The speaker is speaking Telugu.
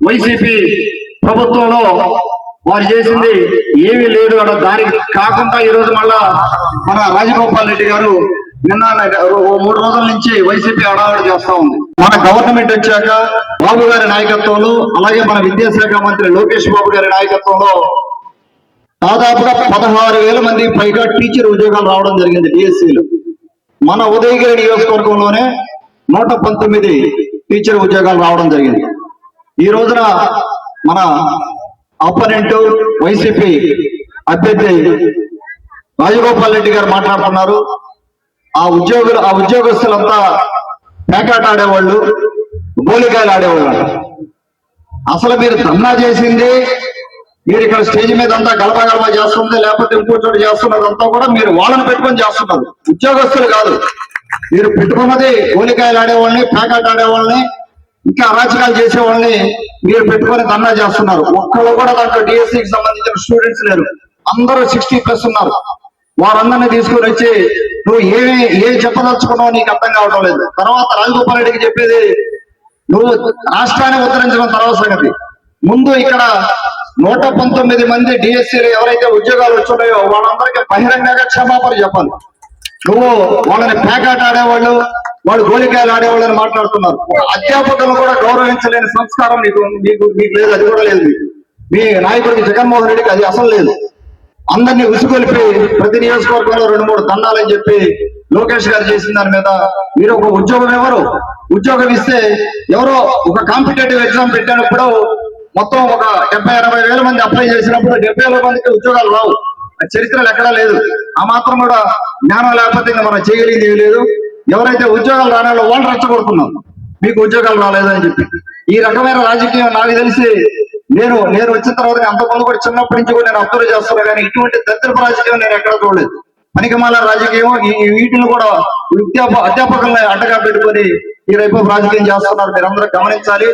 వైసీపీ ప్రభుత్వంలో వారు చేసింది ఏమీ లేదు అన్న దానికి కాకుండా ఈ రోజు మళ్ళా మన రాజగోపాల్ రెడ్డి గారు నిన్న 3 రోజుల నుంచి వైసీపీ హడావుడి చేస్తా ఉంది. మన గవర్నమెంట్ వచ్చాక బాబు గారి నాయకత్వంలో, అలాగే మన విద్యాశాఖ మంత్రి లోకేష్ బాబు గారి నాయకత్వంలో దాదాపుగా 16,000 మంది పైగా టీచర్ ఉద్యోగాలు రావడం జరిగింది డిఎస్సీలు. మన ఉదయగిరి నియోజకవర్గంలోనే 119 టీచర్ ఉద్యోగాలు రావడం జరిగింది. ఈ రోజున మన అపోనెంట్ వైసీపీ అభ్యర్థి రాజగోపాల్ రెడ్డి గారు మాట్లాడుతున్నారు. ఆ ఉద్యోగస్తులంతా పేకాట ఆడేవాళ్ళు, గోలికాయలు ఆడేవాళ్ళు. అసలు మీరు ధర్నా చేసింది, మీరు ఇక్కడ స్టేజ్ మీద అంతా గలబా చేస్తుంది, లేకపోతే ఇంకో చోటు చేస్తున్నదంతా కూడా మీరు వాళ్ళని పెట్టుకొని చేస్తున్నారు, ఉద్యోగస్తులు కాదు. మీరు పెట్టుకున్నది గోలికాయలు ఆడేవాళ్ళని, పేకాట ఆడేవాళ్ళని, ఇంకా అరాచకాలు చేసేవాళ్ళని మీరు పెట్టుకొని ధర్నా చేస్తున్నారు. ఒక్కళ్ళు కూడా దాంట్లో డిఎస్సికి సంబంధించిన స్టూడెంట్స్ లేరు. అందరూ 60+ ఉన్నారు. వారందరినీ తీసుకొని వచ్చి నువ్వు ఏం చెప్పదలుచుకున్నావు నీకు అర్థం కావడం లేదు. తర్వాత రాజగోపాల్ రెడ్డికి చెప్పేది, నువ్వు రాష్ట్రాన్ని ఉద్ధరించడం తర్వాత సంగతి. ముందు ఇక్కడ 119 మంది డిఎస్సీలు ఎవరైతే ఉద్యోగాలు వచ్చున్నాయో వాళ్ళందరికీ బహిరంగంగా క్షమాపణ చెప్పాలి. నువ్వు వాళ్ళని పేకాట ఆడేవాళ్ళు, వాళ్ళు గోలికాయలు ఆడేవాళ్ళని మాట్లాడుతున్నారు. అధ్యాపకులను కూడా గౌరవించలేని సంస్కారం మీకు లేదు, అది కూడా లేదు. మీ నాయకుడికి జగన్మోహన్ రెడ్డికి అది అసలు లేదు. అందరినీ ఉసుగొలిపి ప్రతి నియోజకవర్గంలో 2-3 దండాలని చెప్పి లోకేష్ గారు చేసిన దాని మీద మీరు ఒక ఉద్యోగం ఉద్యోగం ఇస్తే ఎవరో ఒక కాంపిటేటివ్ ఎగ్జామ్ పెట్టినప్పుడు మొత్తం ఒక 70-80 వేల మంది అప్లై చేసినప్పుడు 70,000 మందికి ఉద్యోగాలు రావు. చరిత్రలు ఎక్కడా లేదు. ఆ మాత్రం కూడా జ్ఞానం లేకపోతే ఇంకా మనం చేయగలిగింది ఏం లేదు. ఎవరైతే ఉద్యోగాలు రానాలో వాళ్ళు రెచ్చగొడుతున్నారు, మీకు ఉద్యోగాలు రాలేదని చెప్పి. ఈ రకమైన రాజకీయం నాకు తెలిసి నేను వచ్చిన తర్వాత అంతకుముందు కూడా చిన్నప్పటి నుంచి కూడా నేను అబ్జర్వ్ చేస్తున్నా, కానీ ఇటువంటి దరిద్రపు రాజకీయం నేను ఎక్కడ చూడలేదు. పనికిమాల రాజకీయం, వీటిని కూడా అధ్యాపకులను అడ్డగా పెట్టుకొని ఈ రేపు రాజకీయం చేస్తున్నారు. మీరందరూ గమనించాలి.